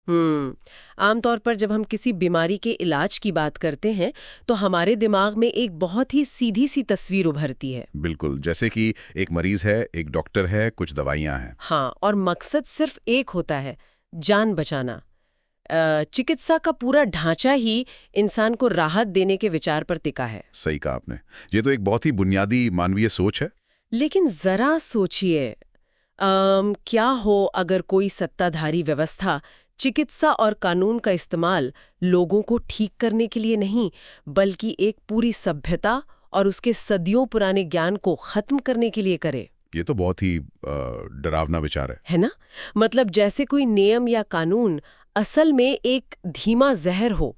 आमतौर पर जब हम किसी बीमारी के इलाज की बात करते हैं तो हमारे दिमाग में एक बहुत ही सीधी सी तस्वीर उभरती है। बिल्कुल, जैसे कि एक मरीज है, एक डॉक्टर है, कुछ दवाइयां हैं। हाँ, और मकसद सिर्फ एक होता है, जान बचाना। चिकित्सा का पूरा ढांचा ही इंसान को राहत देने के विचार पर टिका है। सही कहा आपने। ये तो एक बहुत ही बुनियादी मानवीय सोच है। लेकिन जरा सोचिए, क्या हो अगर कोई सत्ताधारी व्यवस्था चिकित्सा और कानून का इस्तेमाल लोगों को ठीक करने के लिए नहीं, बल्कि एक पूरी सभ्यता और उसके सदियों पुराने ज्ञान को खत्म करने के लिए करे। ये तो बहुत ही डरावना विचार है ना? मतलब जैसे कोई नियम या कानून असल में एक धीमा जहर हो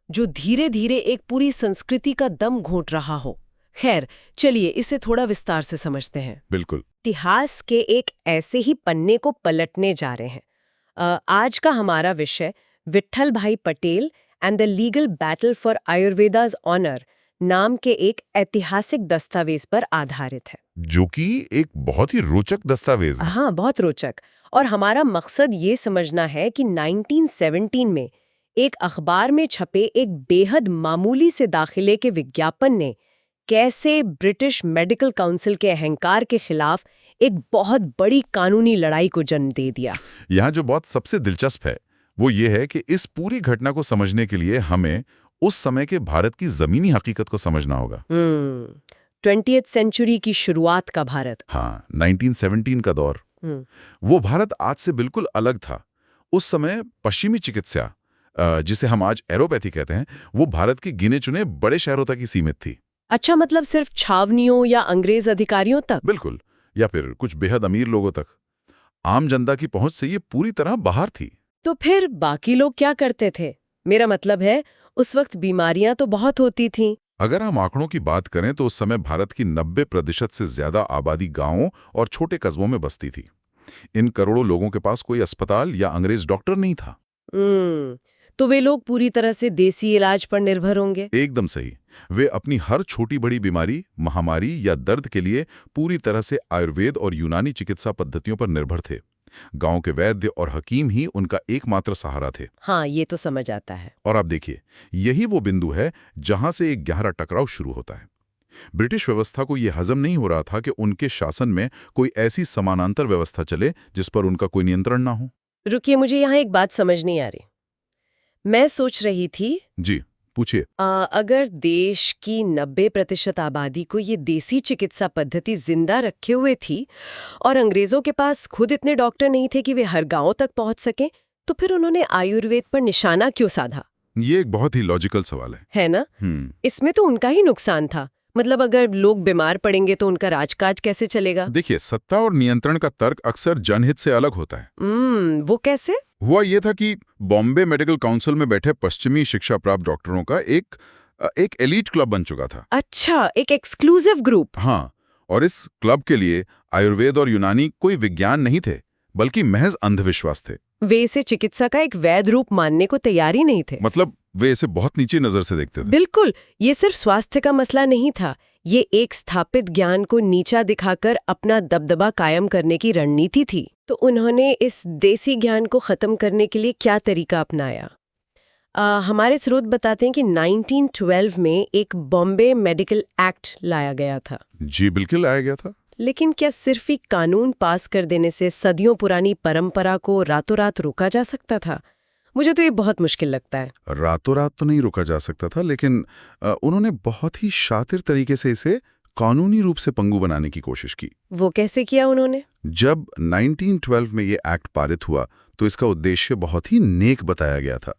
जो धीरे धीरे एक पूरी संस्कृति का दम घोंट रहा हो। खैर, चलिए इसे थोड़ा विस्तार से समझते हैं। बिल्कुल। इतिहास के एक ऐसे ही पन्ने को पलटने जा रहे हैं। आज का हमारा विषय Vitthal bhai Patel and the legal battle for Ayurveda's honour नाम के एक ऐतिहासिक दस्तावेज पर आधारित है, जो कि एक बहुत ही रोचक दस्तावेज है। हाँ, बहुत रोचक। और हमारा मकसद ये समझना है कि 1917 में एक अखबार में छपे एक बेहद मामूली से दाखिले के विज्ञापन ने कैसे ब्रिटिश मेडिकल काउंसिल के अहंकार के खिलाफ एक बहुत बड़ी कानूनी लड़ाई को जन्म दे दिया। यहाँ जो बहुत सबसे दिलचस्प है वो ये है कि इस पूरी घटना को समझने के लिए हमें उस समय के भारत की जमीनी हकीकत को समझना होगा। 20th सेंचुरी की शुरुआत का भारत। हाँ, 1917 का दौर। वो भारत आज से बिल्कुल अलग था। उस समय पश्चिमी चिकित्सा, जिसे हम आज एलोपैथी कहते हैं, वो भारत के गिने चुने बड़े शहरों तक ही सीमित थी। अच्छा, मतलब सिर्फ छावनियों या अंग्रेज अधिकारियों तक? बिल्कुल, या फिर कुछ बेहद अमीर लोगों तक। आम जनता की पहुंच से ये पूरी तरह बाहर थी। तो फिर बाकी लोग क्या करते थे? मेरा मतलब है, उस वक्त बीमारियां तो बहुत होती थीं। अगर हम आंकड़ों की बात करें तो उस समय भारत की 90% से ज्यादा आबादी गांवों और छोटे कस्बों में बसती थी। इन करोड़ों लोगों के पास कोई अस्पताल या अंग्रेज डॉक्टर नहीं था। तो वे लोग पूरी तरह से देसी इलाज पर निर्भर होंगे। एकदम सही। वे अपनी हर छोटी बड़ी बीमारी, महामारी या दर्द के लिए पूरी तरह से आयुर्वेद और यूनानी चिकित्सा पद्धतियों पर निर्भर थे। गांव के वैद्य और हकीम ही उनका एकमात्र सहारा थे। हाँ, ये तो समझ आता है। और आप देखिए, यही वो बिंदु है जहां से एक गहरा टकराव शुरू होता है। ब्रिटिश व्यवस्था को यह हजम नहीं हो रहा था कि उनके शासन में कोई ऐसी समानांतर व्यवस्था चले जिस पर उनका कोई नियंत्रण ना हो। रुकिए, मुझे यहाँ एक बात समझ नहीं आ रही। मैं सोच रही थी, जी, पूछिए। अगर देश की 90% आबादी को ये देसी चिकित्सा पद्धति जिंदा रखे हुए थी और अंग्रेजों के पास खुद इतने डॉक्टर नहीं थे कि वे हर गांव तक पहुंच सकें, तो फिर उन्होंने आयुर्वेद पर निशाना क्यों साधा? ये एक बहुत ही लॉजिकल सवाल है ना? इसमें तो उनका ही नुकसान था। मतलब अगर लोग बीमार पड़ेंगे तो उनका राजकाज कैसे चलेगा? देखिए, सत्ता और नियंत्रण का तर्क अक्सर जनहित से अलग होता है। वो कैसे? हुआ ये था कि बॉम्बे मेडिकल काउंसिल में बैठे पश्चिमी शिक्षा प्राप्त डॉक्टरों का एक एलीट क्लब बन चुका था। अच्छा, एक एक्सक्लूसिव ग्रुप। हाँ, और इस क्लब के लिए आयुर्वेद और यूनानी कोई विज्ञान नहीं थे, बल्कि महज अंधविश्वास थे। वे इसे चिकित्सा का एक वैध रूप मानने को तैयार ही नहीं थे। मतलब वे इसे बहुत नीचे नजर से देखते थे। बिल्कुल, ये सिर्फ स्वास्थ्य का मसला नहीं था, ये एक स्थापित ज्ञान को नीचा दिखाकर अपना दबदबा कायम करने की रणनीति थी। तो उन्होंने इस देसी ज्ञान को खत्म करने के लिए क्या तरीका अपनाया? हमारे स्रोत बताते हैं कि 1912 में एक बॉम्बे मेडिकल एक्ट लाया गया था। जी बिल्कुल, लाया गया था। लेकिन क्या सिर्फ एक कानून पास कर देने से सदियों पुरानी परंपरा को रातों रात रोका जा सकता था? मुझे तो ये बहुत मुश्किल लगता है। रातों रात तो नहीं रोका जा सकता था, लेकिन उन्होंने बहुत ही शातिर तरीके से इसे कानूनी रूप से पंगु बनाने की कोशिश की। वो कैसे किया उन्होंने? जब 1912 में ये एक्ट पारित हुआ तो इसका उद्देश्य बहुत ही नेक बताया गया था।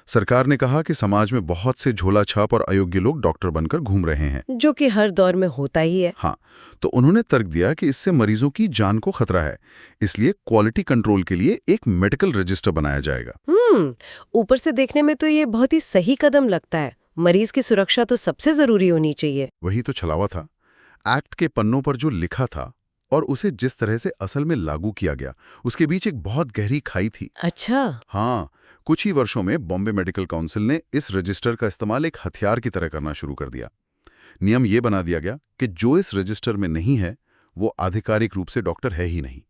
सरकार ने कहा कि समाज में बहुत से झोला छाप और अयोग्य लोग डॉक्टर बनकर घूम रहे हैं, जो कि हर दौर में होता ही है। हाँ, तो उन्होंने तर्क दिया कि इससे मरीजों की जान को खतरा है, इसलिए क्वालिटी कंट्रोल के लिए एक मेडिकल रजिस्टर बनाया जाएगा। ऊपर से देखने में तो ये बहुत ही सही कदम लगता है। मरीज की सुरक्षा तो सबसे जरूरी होनी चाहिए। वही तो छलावा था। एक्ट के पन्नों पर जो लिखा था और उसे जिस तरह से असल में लागू किया गया, उसके बीच एक बहुत गहरी खाई थी। अच्छा। हाँ, कुछ ही वर्षों में बॉम्बे मेडिकल काउंसिल ने इस रजिस्टर का इस्तेमाल एक हथियार की तरह करना शुरू कर दिया। नियम ये बना दिया गया कि जो इस रजिस्टर में नहीं है वो आधिकारिक रूप से डॉक्टर है ही नहीं।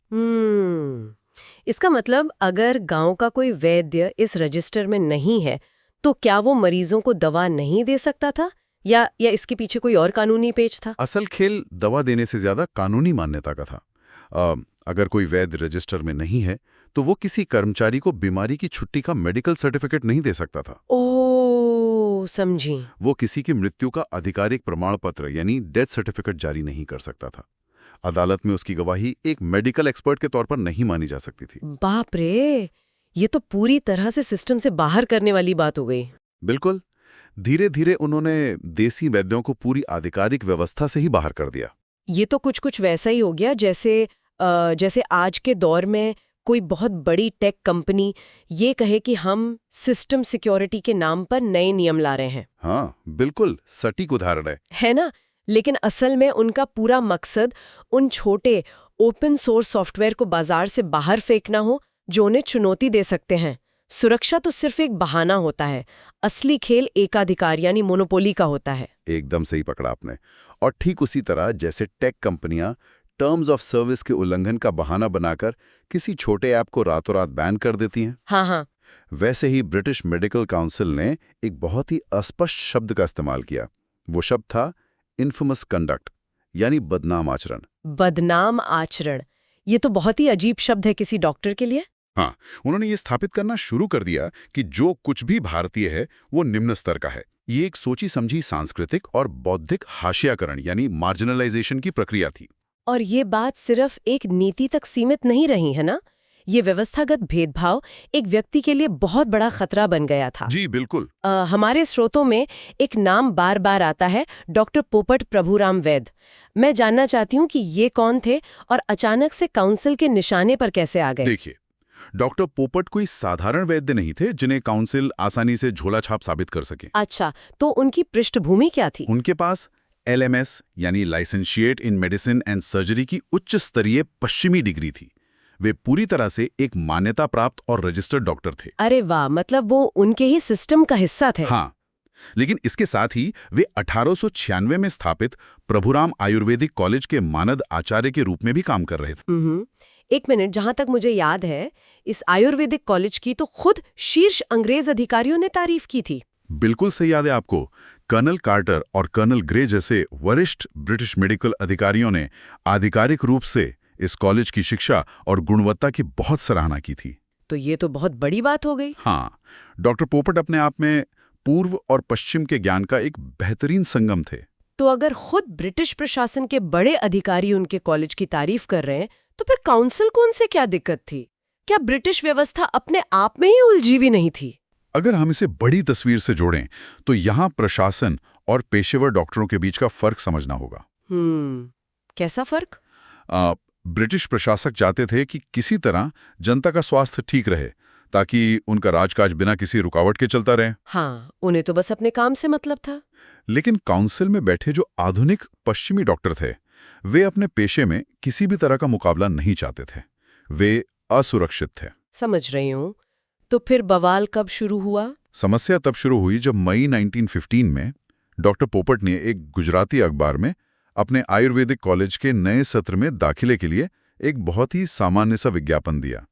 इसका मतलब अगर गांव का कोई वैद्य इस रजिस्टर में नहीं है तो क्या वो मरीजों को दवा नहीं दे सकता था या इसके पीछे कोई और कानूनी पेच था? असल खेल दवा देने से ज्यादा कानूनी मान्यता का था। अगर कोई वैद्य रजिस्टर में नहीं है तो वो किसी कर्मचारी को बीमारी की छुट्टी का मेडिकल सर्टिफिकेट नहीं दे सकता था। ओह, समझी। वो किसी की मृत्यु का आधिकारिक प्रमाण पत्र यानी डेथ सर्टिफिकेट जारी नहीं कर सकता था। अदालत में उसकी गवाही एक मेडिकल एक्सपर्ट के तौर पर नहीं मानी जा सकती थी। बाप रे, ये तो पूरी तरह से सिस्टम से बाहर करने वाली बात हो गई। बिल्कुल। धीरे धीरे उन्होंने देसी वैद्यों को पूरी आधिकारिक व्यवस्था से ही बाहर कर दिया। ये तो कुछ वैसा ही हो गया जैसे आज के दौर में कोई बहुत बड़ी टेक कंपनी ये कहे कि हम सिस्टम सिक्योरिटी के नाम पर नए नियम ला रहे हैं। हाँ, बिल्कुल सटीक उदाहरण है ना? लेकिन असल में उनका पूरा मकसद उन छोटे ओपन सोर्स सॉफ्टवेयर को बाजार से बाहर फेंकना हो जो उन्हें चुनौती दे सकते हैं। सुरक्षा तो सिर्फ एक बहाना होता है, असली खेल एकाधिकार यानी मोनोपोली का होता है। एकदम सही पकड़ा आपने। और ठीक उसी तरह जैसे टेक कंपनियां टर्म्स ऑफ सर्विस के उल्लंघन का बहाना बनाकर किसी छोटे ऐप को रातों रात बैन कर देती हैं, हाँ, वैसे ही ब्रिटिश मेडिकल काउंसिल ने एक बहुत ही अस्पष्ट शब्द का इस्तेमाल किया। वो शब्द था इन्फेमस कंडक्ट, यानी बदनाम आचरण। बदनाम आचरण, ये तो बहुत ही अजीब शब्द है किसी डॉक्टर के लिए। हाँ, उन्होंने ये स्थापित करना शुरू कर दिया कि जो कुछ भी भारतीय है वो निम्न स्तर का है। ये एक सोची समझी सांस्कृतिक और बौद्धिक हाशियाकरण यानी मार्जिनलाइजेशन की प्रक्रिया थी। और ये बात सिर्फ एक नीति तक सीमित नहीं रही है ना, ये व्यवस्थागत भेदभाव एक व्यक्ति के लिए बहुत बड़ा खतरा बन गया था। जी बिल्कुल। हमारे स्रोतों में एक नाम बार बार आता है, डॉक्टर पोपट प्रभुराम वैद्य। मैं जानना चाहती हूँ कि ये कौन थे और अचानक से काउंसिल के निशाने पर कैसे आ गए? देखिए, डॉक्टर पोपट कोई साधारण वैद्य नहीं थे जिन्हें काउंसिल आसानी से झोला छाप साबित कर सके। अच्छा, तो उनकी पृष्ठभूमि क्या थी? उनके पास LMS यानी लाइसेंशिएट इन मेडिसिन एंड सर्जरी की उच्च स्तरीय पश्चिमी डिग्री थी। वे पूरी तरह से एक मान्यता प्राप्त और रजिस्टर्ड डॉक्टर थे। अरे वाह, मतलब वो उनके ही सिस्टम का हिस्सा थे। हाँ, लेकिन इसके साथ ही वे 1896 में स्थापित प्रभुराम आयुर्वेदिक कॉलेज के मानद आचार्य के रूप में भी काम कर रहे थे। एक मिनट, जहां तक मुझे याद है इस आयुर्वेदिक कॉलेज की तो खुद शीर्ष अंग्रेज अधिकारियों ने तारीफ की थी। बिल्कुल सही याद है आपको। कर्नल कार्टर और कर्नल ग्रे जैसे वरिष्ठ ब्रिटिश मेडिकल अधिकारियों ने आधिकारिक रूप से इस कॉलेज की शिक्षा और गुणवत्ता की बहुत सराहना की थी। तो ये तो बहुत बड़ी बात हो गई। हाँ, डॉक्टर पोपट अपने आप में पूर्व और पश्चिम के ज्ञान का एक बेहतरीन संगम थे। तो अगर खुद ब्रिटिश प्रशासन के बड़े अधिकारी उनके कॉलेज की तारीफ कर रहे हैं तो फिर काउंसिल को उनसे क्या दिक्कत थी? क्या ब्रिटिश व्यवस्था अपने आप में ही उलझी हुई नहीं थी? अगर हम इसे बड़ी तस्वीर से जोड़ें तो यहाँ प्रशासन और पेशेवर डॉक्टरों के बीच का फर्क समझना होगा। कैसा फर्क? ब्रिटिश प्रशासक चाहते थे कि किसी तरह जनता का स्वास्थ्य ठीक रहे ताकि उनका राजकाज बिना किसी रुकावट के चलता रहे। हाँ, उन्हें तो बस अपने काम से मतलब था। लेकिन काउंसिल में बैठे जो आधुनिक पश्चिमी डॉक्टर थे, वे अपने पेशे में किसी भी तरह का मुकाबला नहीं चाहते थे। वे असुरक्षित थे। समझ रही हूँ। तो फिर बवाल कब शुरू हुआ? समस्या तब शुरू हुई जब मई 1915 में डॉक्टर पोपट ने एक गुजराती अखबार में अपने आयुर्वेदिक कॉलेज के नए सत्र में दाखिले के लिए एक बहुत ही सामान्य सा विज्ञापन दिया।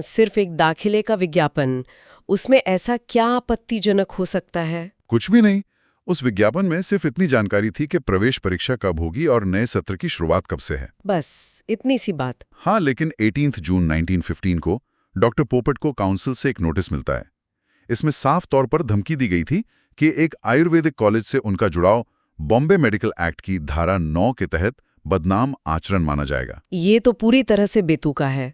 सिर्फ एक दाखिले का विज्ञापन, उसमें ऐसा क्या आपत्तिजनक हो सकता है? कुछ भी नहीं। उस विज्ञापन में सिर्फ इतनी जानकारी थी कि प्रवेश परीक्षा कब होगी और नए सत्र की शुरुआत कब से है। बस इतनी सी बात। हाँ, लेकिन 18 जून 1915 को डॉक्टर पोपट को काउंसिल से एक नोटिस मिलता है। इसमें साफ तौर पर धमकी दी गई थी कि एक आयुर्वेदिक कॉलेज से उनका जुड़ाव बॉम्बे मेडिकल एक्ट की धारा 9 के तहत बदनाम आचरण माना जाएगा। ये तो पूरी तरह से बेतुका है।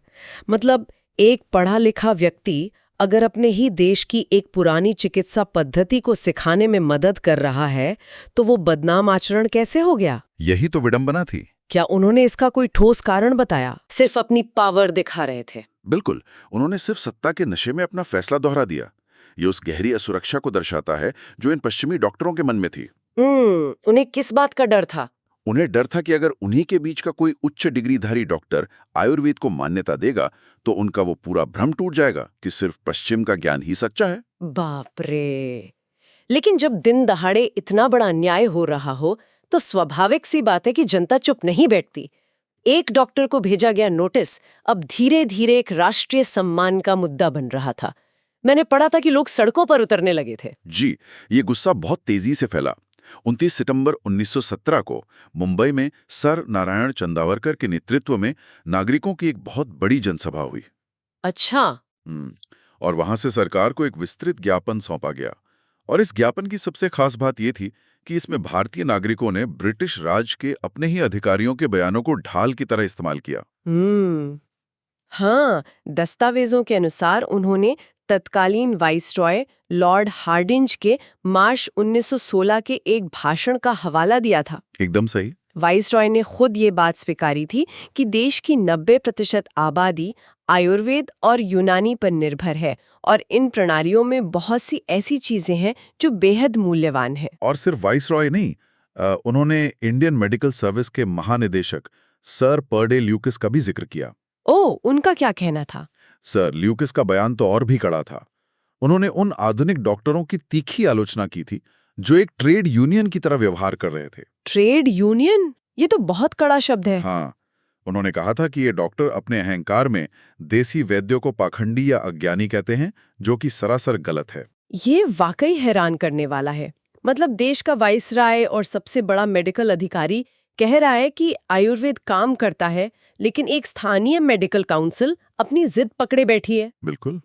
मतलब एक पढ़ा लिखा व्यक्ति अगर अपने ही देश की एक पुरानी चिकित्सा पद्धति को सिखाने में मदद कर रहा है तो वो बदनाम आचरण कैसे हो गया? यही तो विडंबना थी। क्या उन्होंने इसका कोई ठोस कारण बताया? सिर्फ अपनी पावर दिखा रहे थे? बिल्कुल, उन्होंने सिर्फ सत्ता के नशे में अपना फैसला दोहरा दिया। ये उस गहरी असुरक्षा को दर्शाता है जो इन पश्चिमी डॉक्टरों के मन में थी। उन्हें किस बात का डर था? उन्हें डर था कि अगर उन्हीं के बीच का कोई उच्च डिग्रीधारी डॉक्टर आयुर्वेद को मान्यता देगा तो उनका वो पूरा भ्रम टूट जाएगा कि सिर्फ पश्चिम का ज्ञान ही सच्चा है। बाप रे! लेकिन जब दिन दहाड़े इतना बड़ा अन्याय हो रहा हो तो स्वाभाविक सी बात है कि जनता चुप नहीं बैठती। एक डॉक्टर को भेजा गया नोटिस अब धीरे धीरे एक राष्ट्रीय सम्मान का मुद्दा बन रहा था। मैंने पढ़ा था कि लोग सड़कों पर उतरने लगे थे। जी, ये गुस्सा बहुत तेजी से फैला। 29 सितंबर 1917 को मुंबई में सर नारायण चंदावरकर के नेतृत्व में नागरिकों की एक बहुत बड़ी जनसभा हुई। अच्छा। और वहां से सरकार को एक विस्तृत ज्ञापन सौंपा गया। और इस ज्ञापन की सबसे खास बात यह थी कि इसमें भारतीय नागरिकों ने ब्रिटिश राज के अपने ही अधिकारियों के बयानों को ढाल की तरह इस्तेमाल किया। हाँ, दस्तावेजों के अनुसार उन्होंने तत्कालीन वाइसरॉय लॉर्ड हार्डिंज के मार्च 1916 के एक भाषण का हवाला दिया था। एकदम सही। वाइसरॉय ने खुद ये बात स्वीकारी थी कि देश की 90% आबादी आयुर्वेद और यूनानी पर निर्भर है और इन प्रणालियों में बहुत सी ऐसी चीजें हैं जो बेहद मूल्यवान हैं। और सिर्फ वाइसरॉय नहीं, उन्होंने इंडियन मेडिकल सर्विस के महानिदेशक सर पर्डे ल्यूकिस का भी जिक्र किया। उनका क्या कहना था? सर ल्यूकिस का बयान तो और भी कड़ा था। उन्होंने उन आधुनिक डॉक्टरों की तीखी आलोचना की थी जो एक ट्रेड यूनियन की तरह व्यवहार कर रहे थे। Trade union? ये तो बहुत कड़ा शब्द है। हाँ, उन्होंने कहा था कि ये डॉक्टर अपने अहंकार में देसी वैद्यों को पाखंडी या अज्ञानी कहते हैं, जो कि सरासर गलत है। ये वाकई हैरान करने वाला है। मतलब देश का वाइसराय और सबसे बड़ा मेडिकल अधिकारी कह रहा है कि आयुर्वेद काम करता है, लेकिन एक स्थानीय मेडिकल काउंसिल अपनी जिद पकड़े बैठी है। बिल्कुल।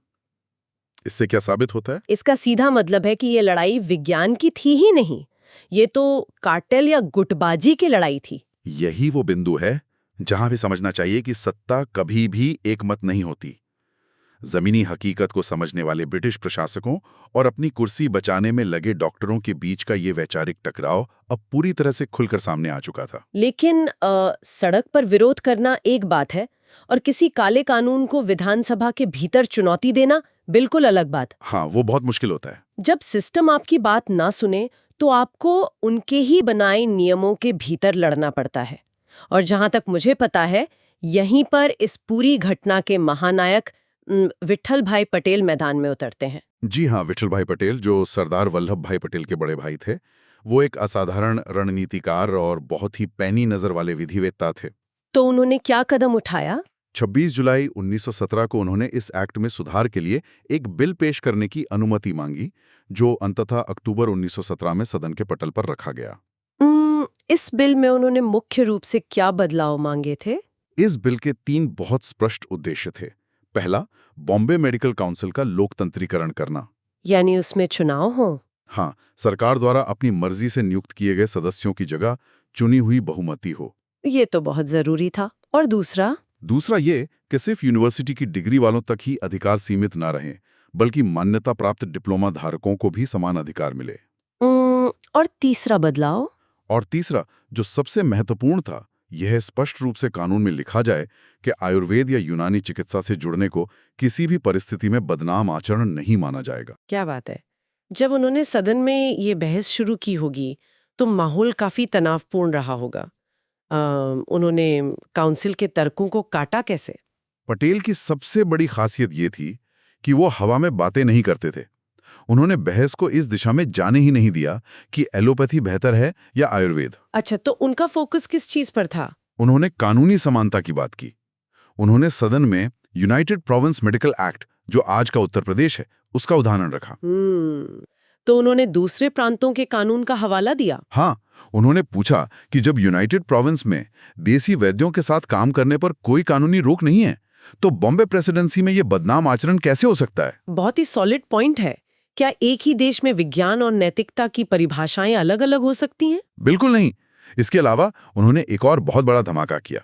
इससे क्या साबित होता है? इसका सीधा मतलब है कि ये लड़ाई विज्ञान की थी ही नहीं, ये तो कार्टेल या गुटबाजी की लड़ाई थी। यही वो बिंदु है जहां भी समझना चाहिए कि सत्ता कभी भी एकमत नहीं होती। जमीनी हकीकत को समझने वाले ब्रिटिश प्रशासकों और अपनी कुर्सी बचाने में लगे डॉक्टरों के बीच का ये वैचारिक टकराव अब पूरी तरह से खुलकर सामने आ चुका था। लेकिन सड़क पर विरोध करना एक बात है और किसी काले कानून को विधानसभा के भीतर चुनौती देना बिल्कुल अलग बात। हाँ, वो बहुत मुश्किल होता है। जब सिस्टम आपकी बात ना सुने तो आपको उनके ही बनाए नियमों के भीतर लड़ना पड़ता है। और जहां तक मुझे पता है, यहीं पर इस पूरी घटना के महानायक विट्ठल भाई पटेल मैदान में उतरते हैं। जी हाँ, विट्ठल भाई पटेल, जो सरदार वल्लभ भाई पटेल के बड़े भाई थे, वो एक असाधारण रणनीतिकार और बहुत ही पैनी नजर वाले विधिवेत्ता थे। तो उन्होंने क्या कदम उठाया? 26 जुलाई 1917 को उन्होंने इस एक्ट में सुधार के लिए एक बिल पेश करने की अनुमति मांगी, जो अंततः अक्टूबर 1917 में सदन के पटल पर रखा गया। इस बिल में उन्होंने मुख्य रूप से क्या बदलाव मांगे थे? इस बिल के 3 बहुत स्पष्ट उद्देश्य थे। पहला, बॉम्बे मेडिकल काउंसिल का लोकतंत्रीकरण करना, यानी उसमें चुनाव हो। हाँ, सरकार द्वारा अपनी मर्जी से नियुक्त किए गए सदस्यों की जगह चुनी हुई बहुमति हो। ये तो बहुत जरूरी था। और दूसरा ये कि सिर्फ यूनिवर्सिटी की डिग्री वालों तक ही अधिकार सीमित ना रहें, बल्कि मान्यता प्राप्त डिप्लोमा धारकों को भी समान अधिकार मिले। और तीसरा, जो सबसे महत्वपूर्ण था, यह स्पष्ट रूप से कानून में लिखा जाए कि आयुर्वेद या यूनानी चिकित्सा से जुड़ने को किसी भी परिस्थिति में बदनाम आचरण नहीं माना जाएगा। क्या बात है। जब उन्होंने सदन में ये बहस शुरू की होगी तो माहौल काफी तनावपूर्ण रहा होगा। उन्होंने काउंसिल के तर्कों को काटा कैसे? पटेल की सबसे बड़ी खासियत ये थी कि वो हवा में बातें नहीं करते थे। उन्होंने बहस को इस दिशा में जाने ही नहीं दिया कि एलोपैथी बेहतर है या आयुर्वेद। अच्छा, तो उनका फोकस किस चीज पर था? उन्होंने कानूनी समानता की बात की। उन्होंने सदन में यूनाइटेड प्रोविंस मेडिकल एक्ट, जो आज का उत्तर प्रदेश है, उसका उदाहरण रखा। तो उन्होंने दूसरे प्रांतों के कानून का हवाला दिया। हाँ, उन्होंने पूछा कि जब यूनाइटेड प्रोविंस में देसी वैद्यों के साथ काम करने पर कोई कानूनी रोक नहीं है, तो बॉम्बे प्रेसिडेंसी में यह बदनाम आचरण कैसे हो सकता है? बहुत ही सॉलिड पॉइंट है। क्या एक ही देश में विज्ञान और नैतिकता की परिभाषाएं अलग-अलग हो सकती हैं? बिल्कुल नहीं। इसके अलावा उन्होंने एक और बहुत बड़ा धमाका किया।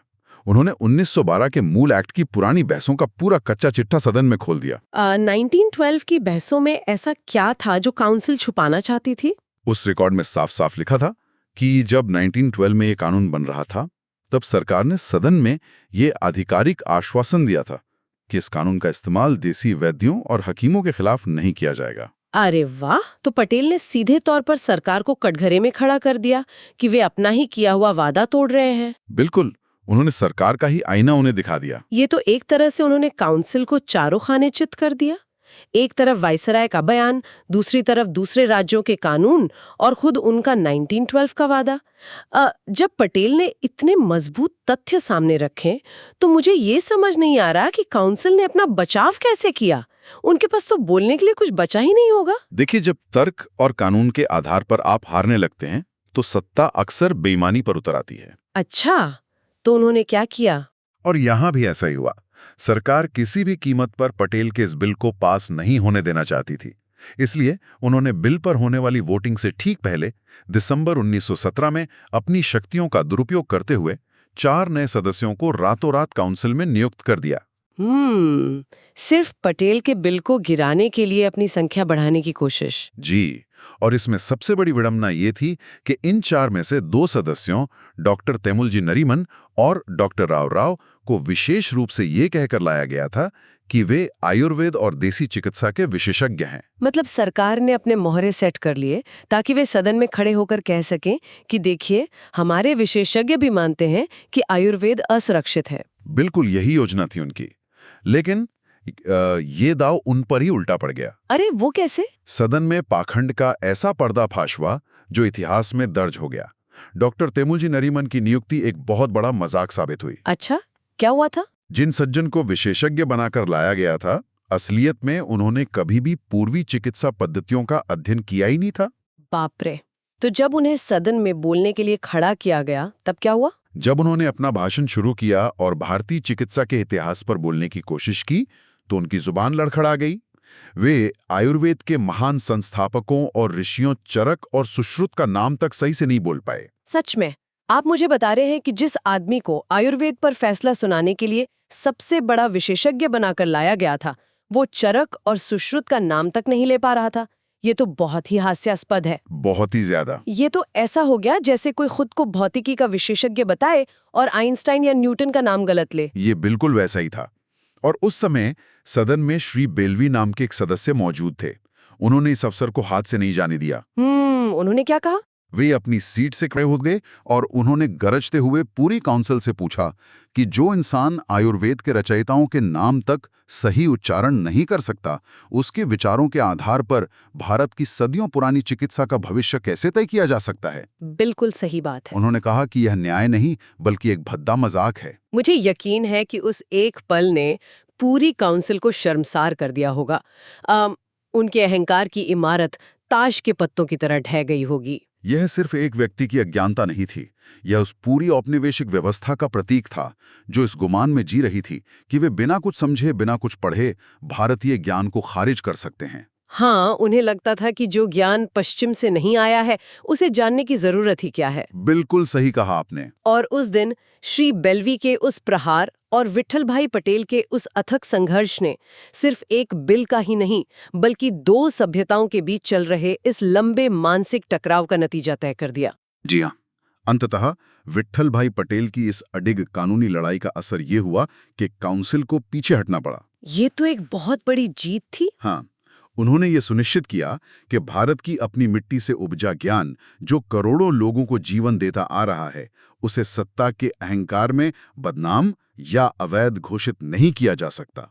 उन्होंने 1912 के मूल एक्ट की पुरानी बहसों का पूरा कच्चा चिट्ठा सदन में खोल दिया। 1912 की बहसों में ऐसा क्या था जो काउंसिल छुपाना चाहती थी? उस रिकॉर्ड में साफ साफ लिखा था कि जब 1912 में ये कानून बन रहा था, तब सरकार ने सदन में ये आधिकारिक आश्वासन दिया था कि इस कानून का इस्तेमाल देसी वैद्यों और हकीमों के खिलाफ नहीं किया जाएगा। अरे वाह! तो पटेल ने सीधे तौर पर सरकार को कटघरे में खड़ा कर दिया कि वे अपना ही किया हुआ वादा तोड़ रहे हैं। बिल्कुल, उन्होंने सरकार का ही आईना उन्हें दिखा दिया। ये तो एक तरह से उन्होंने काउंसिल को चारों खाने चित कर दिया। एक तरफ वायसराय का बयान, दूसरी तरफ दूसरे राज्यों के कानून और खुद उनका 1912 का वादा। जब पटेल ने इतने मजबूत तथ्य सामने रखे तो मुझे ये समझ नहीं आ रहा कि काउंसिल ने अपना बचाव कैसे किया। उनके पास तो बोलने के लिए कुछ बचा ही नहीं होगा। देखिए, जब तर्क और कानून के आधार पर आप हारने लगते हैं तो सत्ता अक्सर बेईमानी पर उतर आती है। अच्छा, तो उन्होंने क्या किया? और यहां भी ऐसा ही हुआ। सरकार किसी भी कीमत पर पटेल के इस बिल को पास नहीं होने देना चाहती थी। इसलिए उन्होंने बिल पर होने वाली वोटिंग से ठीक पहले दिसंबर 1917 में अपनी शक्तियों का दुरुपयोग करते हुए 4 नए सदस्यों को रातों रात काउंसिल में नियुक्त कर दिया। सिर्फ पटेल के बिल को गिराने के लिए अपनी संख्या बढ़ाने की कोशिश। जी, और इसमें सबसे बड़ी विडंबना ये थी कि इन 4 में से 2 सदस्यों, डॉक्टर तेमुलजी नरीमन और डॉक्टर राव को विशेष रूप से ये कहकर लाया गया था कि वे आयुर्वेद और देसी चिकित्सा के विशेषज्ञ हैं। मतलब सरकार ने अपने मोहरे सेट कर लिए ताकि वे सदन में खड़े होकर कह सकें कि देखिए, हमारे विशेषज्ञ भी मानते हैं कि आयुर्वेद असुरक्षित है। बिल्कुल यही योजना थी उनकी। लेकिन ये दाव उन पर ही उल्टा पड़ गया। अरे वो कैसे? सदन में पाखंड का ऐसा पर्दाफाश हुआ जो इतिहास में दर्ज हो गया। डॉक्टर तेमुलजी नरीमन की नियुक्ति एक बहुत बड़ा मजाक साबित हुई। अच्छा, क्या हुआ था? जिन सज्जन को विशेषज्ञ बनाकर लाया गया था, असलियत में उन्होंने कभी भी पूर्वी चिकित्सा पद्धतियों का अध्ययन किया ही नहीं था। बाप रे! तो जब उन्हें सदन में बोलने के लिए खड़ा किया गया तब क्या हुआ? जब उन्होंने अपना भाषण शुरू किया और भारतीय चिकित्सा के इतिहास पर बोलने की कोशिश की तो उनकी जुबान लड़खड़ा गई। वे आयुर्वेद के महान संस्थापकों और ऋषियों चरक और सुश्रुत का नाम तक सही से नहीं बोल पाए। सच में? आप मुझे बता रहे हैं कि जिस आदमी को आयुर्वेद पर फैसला सुनाने के लिए सबसे बड़ा विशेषज्ञ बनाकर लाया गया था, वो चरक और सुश्रुत का नाम तक नहीं ले पा रहा था। ये तो बहुत ही हास्यास्पद है। बहुत ही ज्यादा। ये तो ऐसा हो गया जैसे कोई खुद को भौतिकी का विशेषज्ञ बताए और आइंस्टाइन या न्यूटन का नाम गलत ले। ये बिल्कुल वैसा ही था। और उस समय सदन में श्री बेल्वी नाम के एक सदस्य मौजूद थे। उन्होंने इस अवसर को हाथ से नहीं जाने दिया। उन्होंने क्या कहा? वे अपनी सीट से खड़े हो गए और उन्होंने गरजते हुए पूरी काउंसिल से पूछा कि जो इंसान आयुर्वेद के रचयिताओं के नाम तक सही उच्चारण नहीं कर सकता, उसके विचारों के आधार पर भारत की सदियों पुरानी चिकित्सा का भविष्य कैसे तय किया जा सकता है? बिल्कुल सही बात है। उन्होंने कहा कि यह न्याय नहीं बल्कि एक भद्दा मजाक है। मुझे यकीन है कि उस एक पल ने पूरी काउंसिल को शर्मसार कर दिया होगा। उनके अहंकार की इमारत ताश के पत्तों की तरह ढह गई होगी। यह सिर्फ एक व्यक्ति की अज्ञानता नहीं थी, यह उस पूरी औपनिवेशिक व्यवस्था का प्रतीक था जो इस गुमान में जी रही थी कि वे बिना कुछ समझे, बिना कुछ पढ़े भारतीय ज्ञान को खारिज कर सकते हैं। हाँ, उन्हें लगता था कि जो ज्ञान पश्चिम से नहीं आया है उसे जानने की जरूरत ही क्या है। बिल्कुल सही कहा आपने। और उस दिन श्री बेल्वी के उस प्रहार और विट्ठल भाई पटेल के उस अथक संघर्ष ने सिर्फ एक बिल का ही नहीं बल्कि 2 सभ्यताओं के बीच चल रहे इस लंबे मानसिक टकराव का नतीजा तय कर दिया। जी हाँ, अंततः विट्ठल भाई पटेल की इस अडिग कानूनी लड़ाई का असर ये हुआ कि काउंसिल को पीछे हटना पड़ा। ये तो एक बहुत बड़ी जीत थी। हाँ, उन्होंने ये सुनिश्चित किया कि भारत की अपनी मिट्टी से उपजा ज्ञान जो करोड़ों लोगों को जीवन देता आ रहा है, उसे सत्ता के अहंकार में बदनाम या अवैध घोषित नहीं किया जा सकता।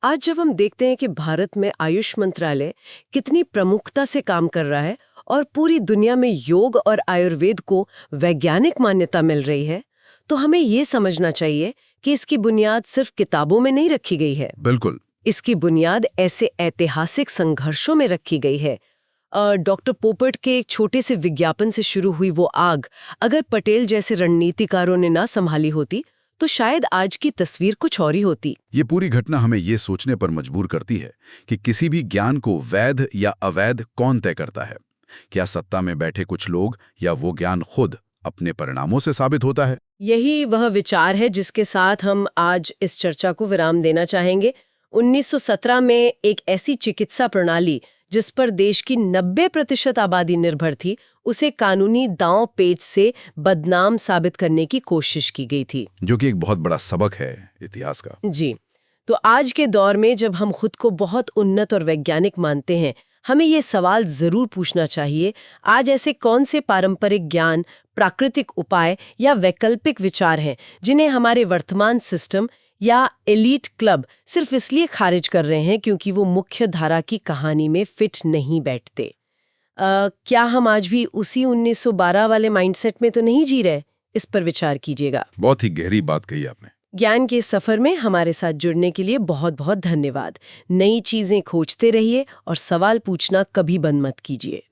आज जब हम देखते हैं कि भारत में आयुष मंत्रालय कितनी प्रमुखता से काम कर रहा है और पूरी दुनिया में योग और आयुर्वेद को वैज्ञानिक मान्यता मिल रही है, तो हमें ये समझना चाहिए कि इसकी बुनियाद सिर्फ किताबों में नहीं रखी गई है। बिल्कुल, इसकी बुनियाद ऐसे ऐतिहासिक संघर्षों में रखी गई है। डॉक्टर पोपट के एक छोटे से विज्ञापन से शुरू हुई वो आग अगर पटेल जैसे रणनीतिकारों ने ना संभाली होती तो शायद आज की तस्वीर कुछ और ही होती। ये पूरी घटना हमें ये सोचने पर मजबूर करती है कि किसी भी ज्ञान को वैध या अवैध कौन तय करता है। क्या सत्ता में बैठे कुछ लोग या वो ज्ञान खुद अपने परिणामों से साबित होता है? यही वह विचार है जिसके साथ हम आज इस चर्चा को विराम देना चाहेंगे। 1917 में एक ऐसी चिकित्सा प्रणाली जिस पर देश की 90% आबादी निर्भर थी, उसे कानूनी दांव पेच से बदनाम साबित करने की कोशिश की गई थी, जो कि एक बहुत बड़ा सबक है इतिहास का। जी, तो आज के दौर में जब हम खुद को बहुत उन्नत और वैज्ञानिक मानते हैं, हमें ये सवाल जरूर पूछना चाहिए, आज ऐसे कौन से पारंपरिक ज्ञान, प्राकृतिक उपाय या वैकल्पिक विचार हैं जिन्हें हमारे वर्तमान सिस्टम या एलीट क्लब सिर्फ इसलिए खारिज कर रहे हैं क्योंकि वो मुख्य धारा की कहानी में फिट नहीं बैठते? क्या हम आज भी उसी 1912 वाले माइंडसेट में तो नहीं जी रहे? इस पर विचार कीजिएगा। बहुत ही गहरी बात कही आपने। ज्ञान के सफर में हमारे साथ जुड़ने के लिए बहुत बहुत धन्यवाद। नई चीजें खोजते रहिए और सवाल पूछना कभी बंद मत कीजिए।